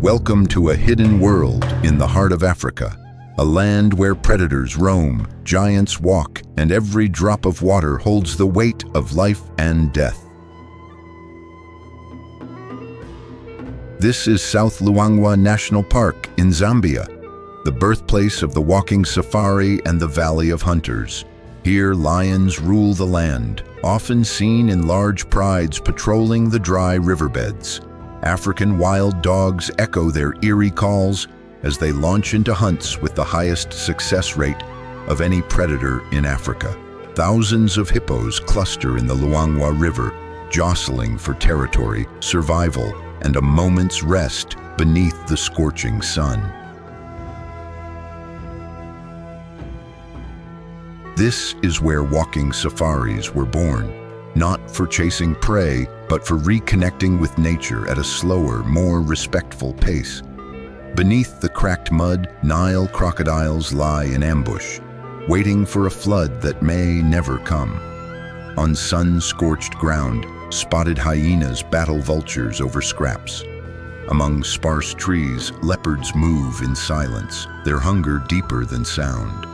Welcome to a hidden world in the heart of Africa, a land where predators roam, giants walk, and every drop of water holds the weight of life and death. This is South Luangwa National Park in Zambia, the birthplace of the walking safari and the Valley of Hunters. Here, lions rule the land, often seen in large prides patrolling the dry riverbeds. African wild dogs echo their eerie calls as they launch into hunts with the highest success rate of any predator in Africa. Thousands of hippos cluster in the Luangwa River, jostling for territory, survival, and a moment's rest beneath the scorching sun. This is where walking safaris were born, not for chasing prey, but for reconnecting with nature at a slower, more respectful pace. Beneath the cracked mud, Nile crocodiles lie in ambush, waiting for a flood that may never come. On sun-scorched ground, spotted hyenas battle vultures over scraps. Among sparse trees, leopards move in silence, their hunger deeper than sound.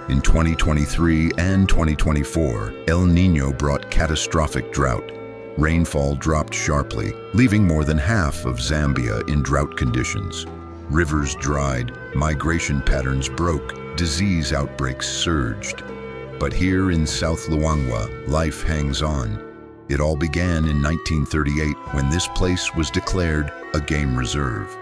In 2023 and 2024, El Niño brought catastrophic drought. Rainfall dropped sharply, leaving more than half of Zambia in drought conditions. Rivers dried, migration patterns broke, disease outbreaks surged. But here in South Luangwa, life hangs on. It all began in 1938 when this place was declared a game reserve.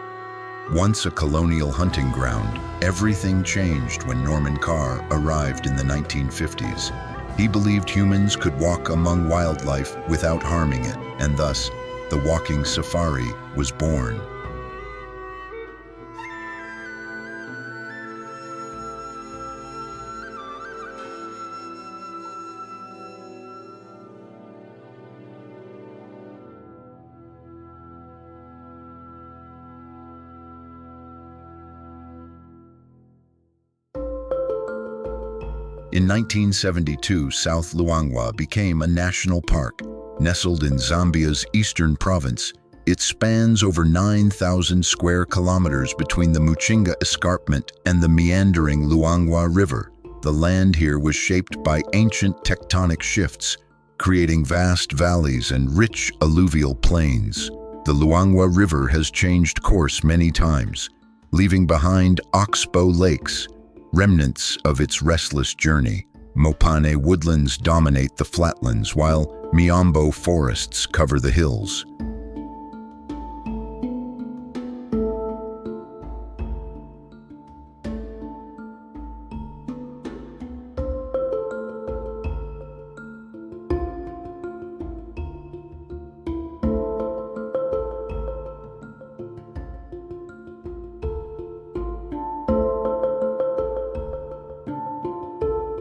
Once a colonial hunting ground, everything changed when Norman Carr arrived in the 1950s. He believed humans could walk among wildlife without harming it, and thus, the walking safari was born. In 1972, South Luangwa became a national park. Nestled in Zambia's eastern province, it spans over 9,000 square kilometers between the Muchinga Escarpment and the meandering Luangwa River. The land here was shaped by ancient tectonic shifts, creating vast valleys and rich alluvial plains. The Luangwa River has changed course many times, leaving behind oxbow lakes, remnants of its restless journey. Mopane woodlands dominate the flatlands, while Miombo forests cover the hills.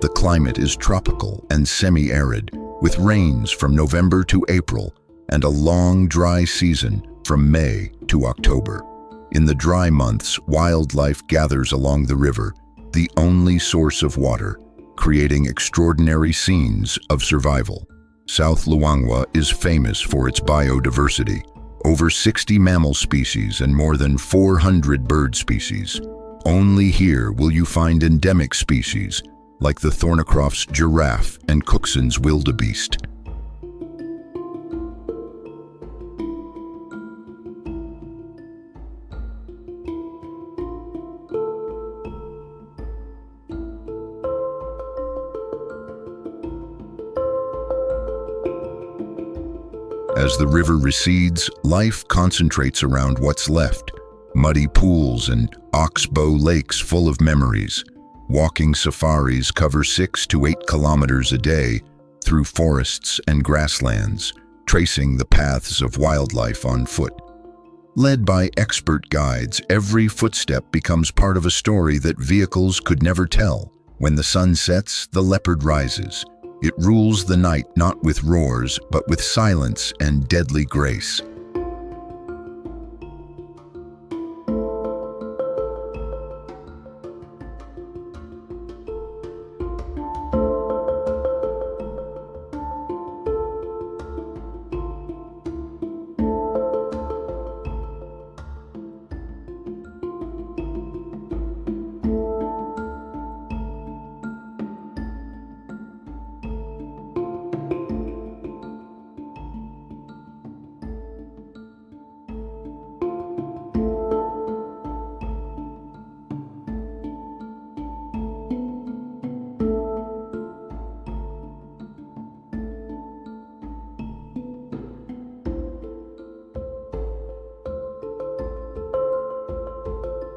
The climate is tropical and semi-arid, with rains from November to April and a long dry season from May to October. In the dry months, wildlife gathers along the river, the only source of water, creating extraordinary scenes of survival. South Luangwa is famous for its biodiversity, over 60 mammal species and more than 400 bird species. Only here will you find endemic species like the Thornycroft's giraffe and Cookson's wildebeest. As the river recedes, life concentrates around what's left: muddy pools and oxbow lakes full of memories. Walking safaris cover 6 to 8 kilometers a day through forests and grasslands, tracing the paths of wildlife on foot. Led by expert guides, every footstep becomes part of a story that vehicles could never tell. When the sun sets, the leopard rises. It rules the night not with roars, but with silence and deadly grace.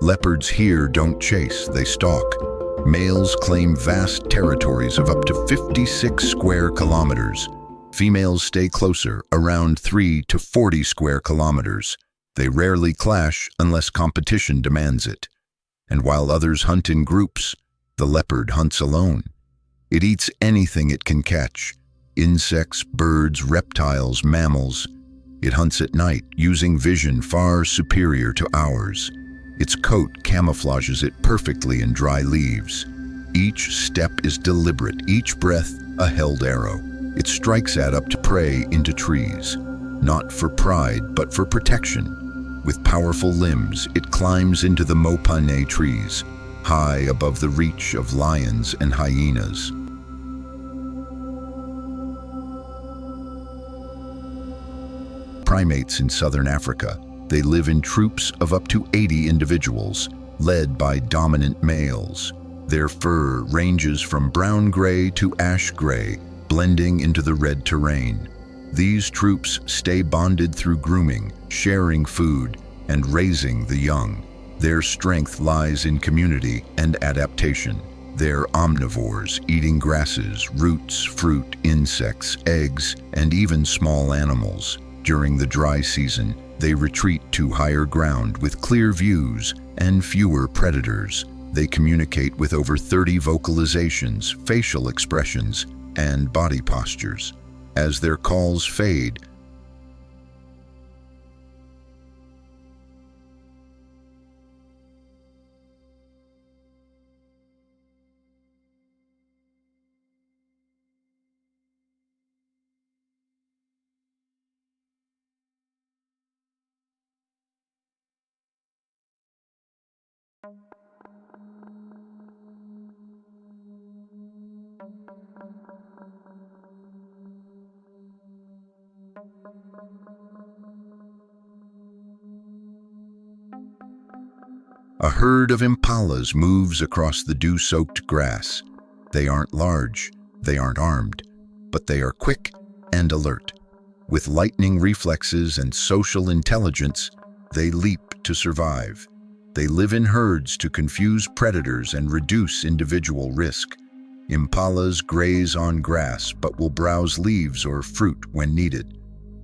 Leopards here don't chase, they stalk. Males claim vast territories of up to 56 square kilometers. Females stay closer, around 3 to 40 square kilometers. They rarely clash unless competition demands it. And while others hunt in groups, the leopard hunts alone. It eats anything it can catch: insects, birds, reptiles, mammals. It hunts at night, using vision far superior to ours. Its coat camouflages it perfectly in dry leaves. Each step is deliberate, each breath a held arrow. It strikes up to prey into trees, not for pride, but for protection. With powerful limbs, it climbs into the mopane trees, high above the reach of lions and hyenas. Primates in southern Africa. They live in troops of up to 80 individuals, led by dominant males. Their fur ranges from brown-gray to ash-gray, blending into the red terrain. These troops stay bonded through grooming, sharing food, and raising the young. Their strength lies in community and adaptation. They're omnivores, eating grasses, roots, fruit, insects, eggs, and even small animals. During the dry season, they retreat to higher ground with clear views and fewer predators. They communicate with over 30 vocalizations, facial expressions, and body postures. As their calls fade, a herd of impalas moves across the dew-soaked grass. They aren't large, they aren't armed, but they are quick and alert. With lightning reflexes and social intelligence, they leap to survive. They live in herds to confuse predators and reduce individual risk. Impalas graze on grass but will browse leaves or fruit when needed.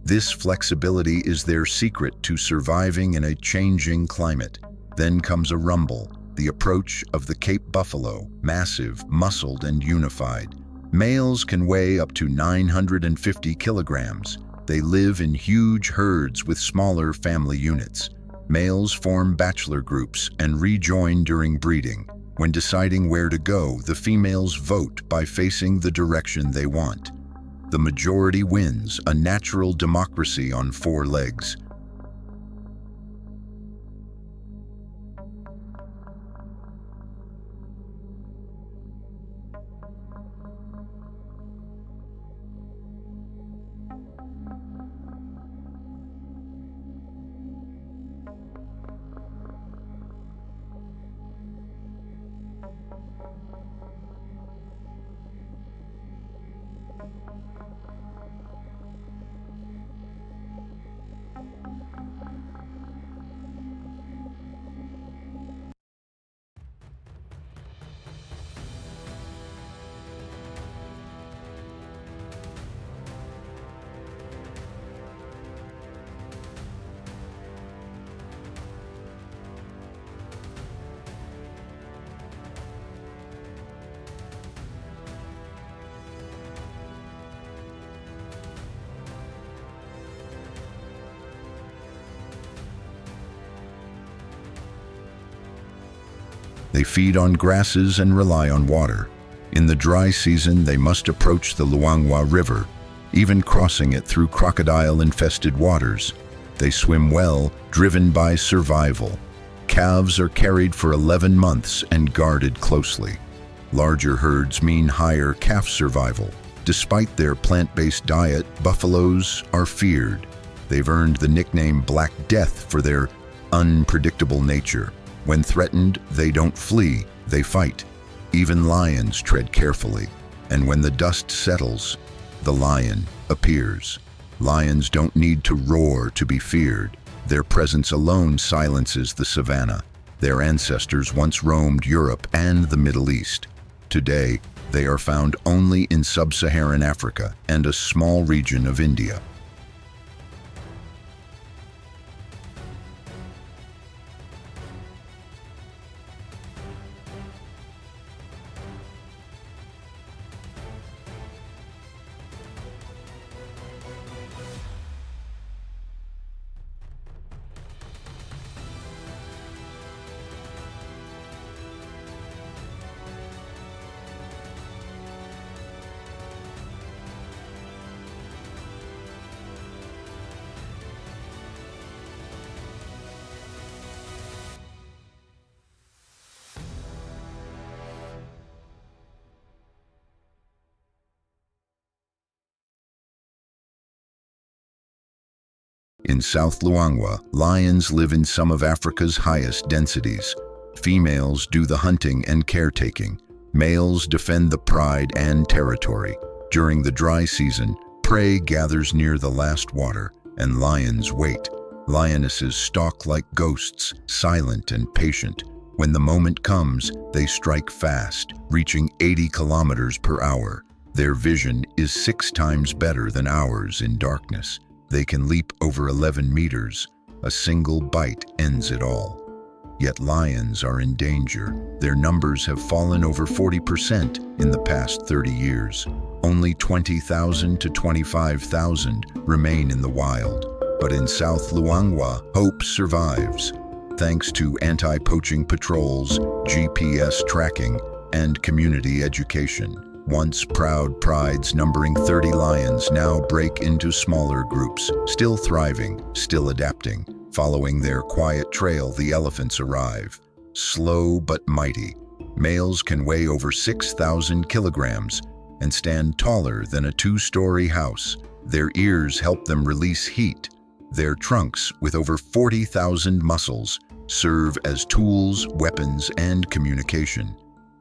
This flexibility is their secret to surviving in a changing climate. Then comes a rumble, the approach of the Cape buffalo, massive, muscled, and unified. Males can weigh up to 950 kilograms. They live in huge herds with smaller family units. Males form bachelor groups and rejoin during breeding. When deciding where to go, the females vote by facing the direction they want. The majority wins, a natural democracy on 4 legs. They feed on grasses and rely on water. In the dry season, they must approach the Luangwa River, even crossing it through crocodile-infested waters. They swim well, driven by survival. Calves are carried for 11 months and guarded closely. Larger herds mean higher calf survival. Despite their plant-based diet, buffaloes are feared. They've earned the nickname Black Death for their unpredictable nature. When threatened, they don't flee, they fight. Even lions tread carefully. And when the dust settles, the lion appears. Lions don't need to roar to be feared. Their presence alone silences the savannah. Their ancestors once roamed Europe and the Middle East. Today, they are found only in sub-Saharan Africa and a small region of India. In South Luangwa, lions live in some of Africa's highest densities. Females do the hunting and caretaking. Males defend the pride and territory. During the dry season, prey gathers near the last water, and lions wait. Lionesses stalk like ghosts, silent and patient. When the moment comes, they strike fast, reaching 80 kilometers per hour. Their vision is 6 times better than ours in darkness. They can leap over 11 meters. A single bite ends it all. Yet lions are in danger. Their numbers have fallen over 40% in the past 30 years. Only 20,000 to 25,000 remain in the wild. But in South Luangwa, hope survives. Thanks to anti-poaching patrols, GPS tracking, and community education. Once proud prides numbering 30 lions now break into smaller groups, still thriving, still adapting. Following their quiet trail, the elephants arrive. Slow but mighty. Males can weigh over 6,000 kilograms and stand taller than a 2-story house. Their ears help them release heat. Their trunks, with over 40,000 muscles, serve as tools, weapons, and communication.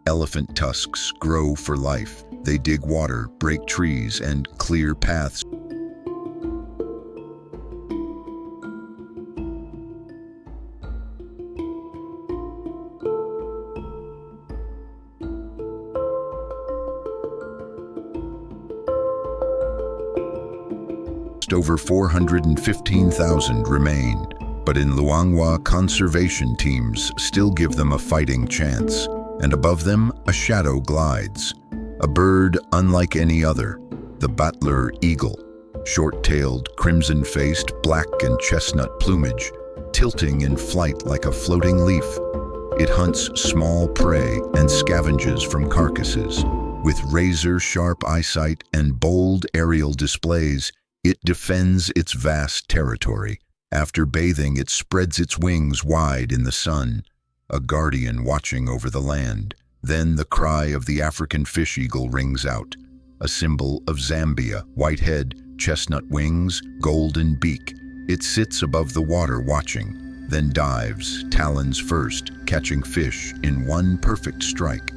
Elephant tusks grow for life. They dig water, break trees, and clear paths. Over 415,000 remain, but in Luangwa, conservation teams still give them a fighting chance. And above them, a shadow glides. A bird unlike any other, the battler eagle. Short-tailed, crimson-faced, black and chestnut plumage, tilting in flight like a floating leaf. It hunts small prey and scavenges from carcasses. With razor-sharp eyesight and bold aerial displays, it defends its vast territory. After bathing, it spreads its wings wide in the sun, a guardian watching over the land. Then the cry of the African fish eagle rings out, a symbol of Zambia: white head, chestnut wings, golden beak. It sits above the water watching, then dives, talons first, catching fish in one perfect strike.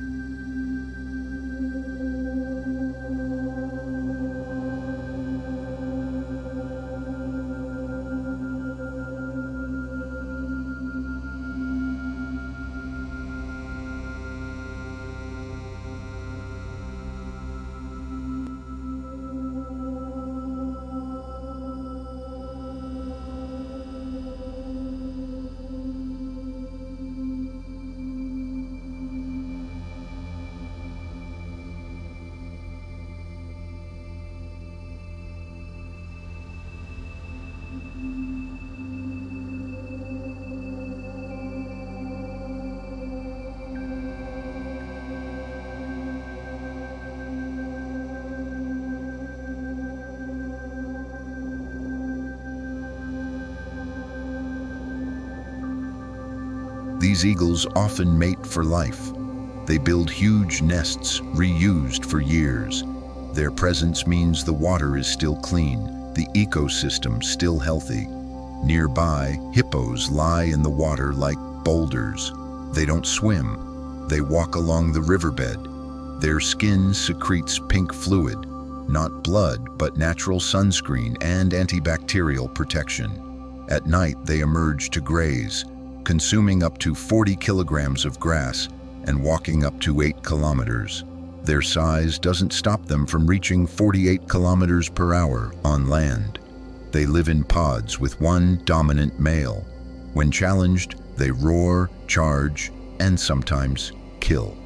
These eagles often mate for life. They build huge nests, reused for years. Their presence means the water is still clean, the ecosystem still healthy. Nearby, hippos lie in the water like boulders. They don't swim. They walk along the riverbed. Their skin secretes pink fluid, not blood, but natural sunscreen and antibacterial protection. At night, they emerge to graze. consuming up to 40 kilograms of grass and walking up to 8 kilometers. Their size doesn't stop them from reaching 48 kilometers per hour on land. They live in pods with one dominant male. When challenged, they roar, charge, and sometimes kill.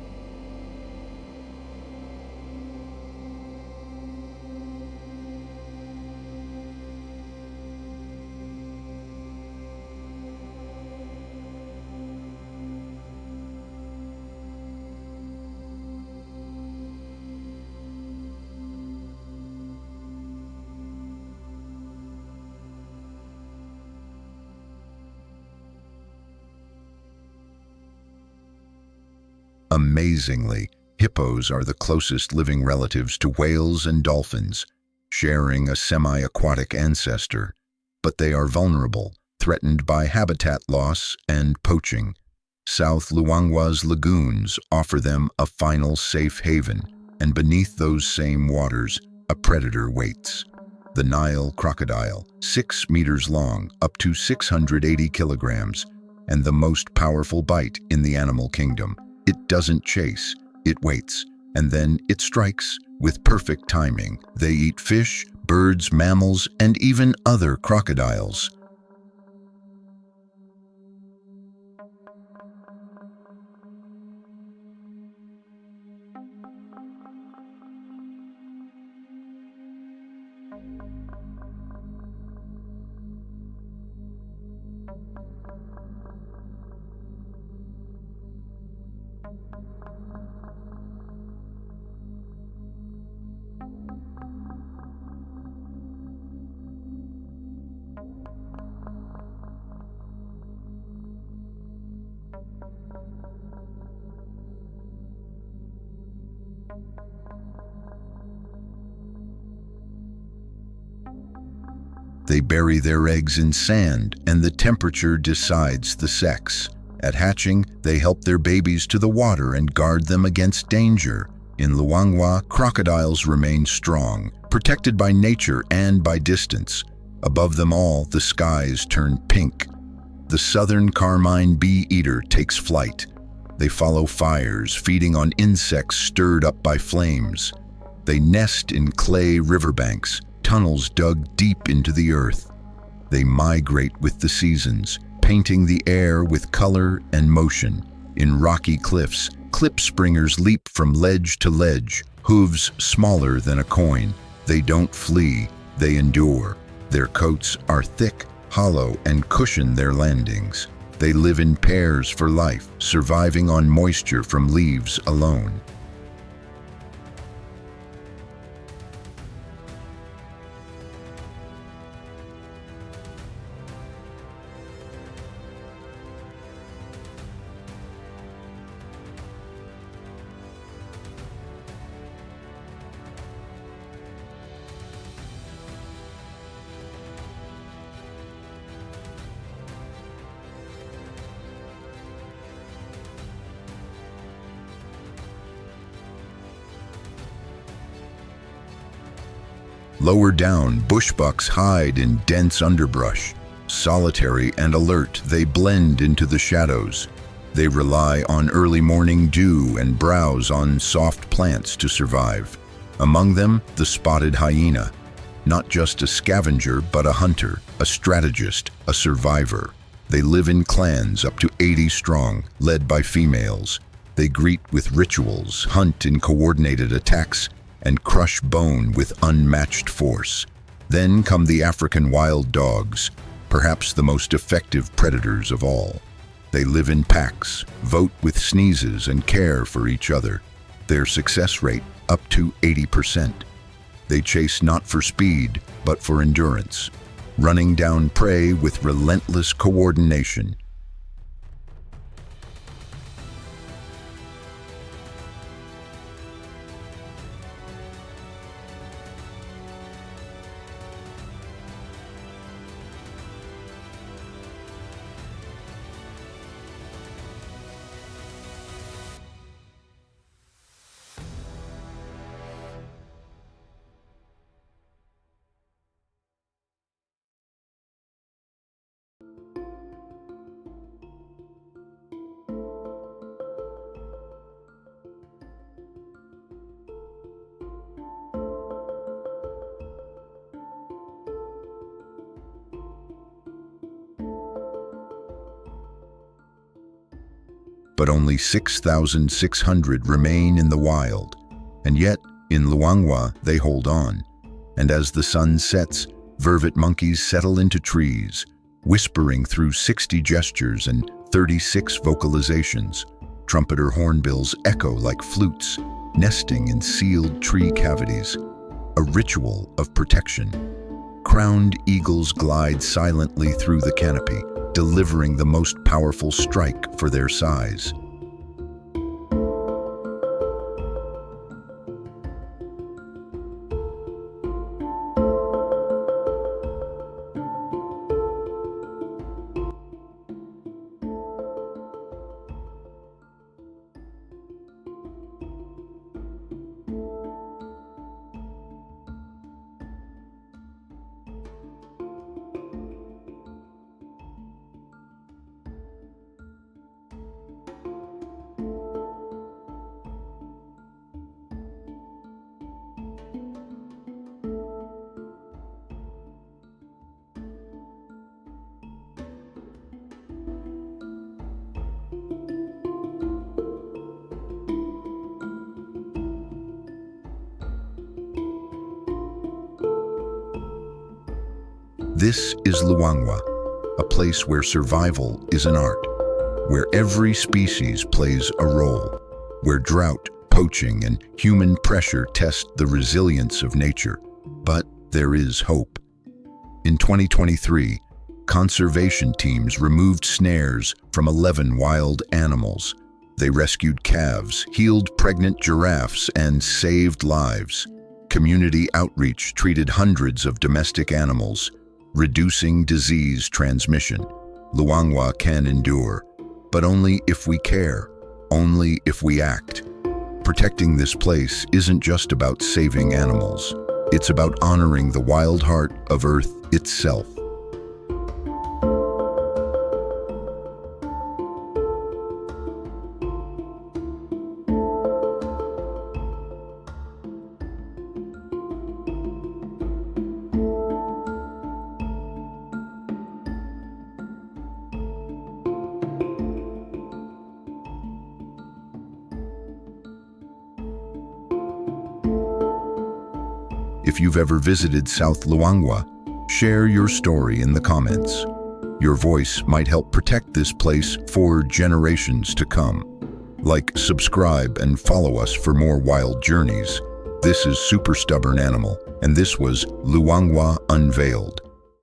Amazingly, hippos are the closest living relatives to whales and dolphins, sharing a semi-aquatic ancestor, but they are vulnerable, threatened by habitat loss and poaching. South Luangwa's lagoons offer them a final safe haven, and beneath those same waters, a predator waits. The Nile crocodile, 6 meters long, up to 680 kilograms, and the most powerful bite in the animal kingdom. It doesn't chase, it waits, and then it strikes with perfect timing. They eat fish, birds, mammals, and even other crocodiles. They bury their eggs in sand, and the temperature decides the sex. At hatching, they help their babies to the water and guard them against danger. In Luangwa, crocodiles remain strong, protected by nature and by distance. Above them all, the skies turn pink. The southern carmine bee-eater takes flight. They follow fires, feeding on insects stirred up by flames. They nest in clay riverbanks, tunnels dug deep into the earth. They migrate with the seasons, painting the air with color and motion. In rocky cliffs, klipspringers leap from ledge to ledge, hooves smaller than a coin. They don't flee, they endure. Their coats are thick, hollow, and cushion their landings. They live in pairs for life, surviving on moisture from leaves alone. Lower down, bushbucks hide in dense underbrush. Solitary and alert, they blend into the shadows. They rely on early morning dew and browse on soft plants to survive. Among them, the spotted hyena. Not just a scavenger, but a hunter, a strategist, a survivor. They live in clans up to 80 strong, led by females. They greet with rituals, hunt in coordinated attacks, and crush bone with unmatched force. Then come the African wild dogs, perhaps the most effective predators of all. They live in packs, vote with sneezes, and care for each other. Their success rate up to 80%. They chase not for speed, but for endurance, running down prey with relentless coordination. but only 6,600 remain in the wild. And yet, in Luangwa, they hold on. And as the sun sets, vervet monkeys settle into trees, whispering through 60 gestures and 36 vocalizations. Trumpeter hornbills echo like flutes, nesting in sealed tree cavities, a ritual of protection. Crowned eagles glide silently through the canopy, delivering the most powerful strike for their size. This is Luangwa, a place where survival is an art, where every species plays a role, where drought, poaching, and human pressure test the resilience of nature. But there is hope. In 2023, conservation teams removed snares from 11 wild animals. They rescued calves, healed pregnant giraffes, and saved lives. Community outreach treated hundreds of domestic animals, reducing disease transmission. Luangwa can endure, but only if we care, only if we act. Protecting this place isn't just about saving animals. It's about honoring the wild heart of Earth itself. If you've ever visited South Luangwa, share your story in the comments. Your voice might help protect this place for generations to come. Like, subscribe, and follow us for more wild journeys. This is Super Stubborn Animal, and this was Luangwa Unveiled.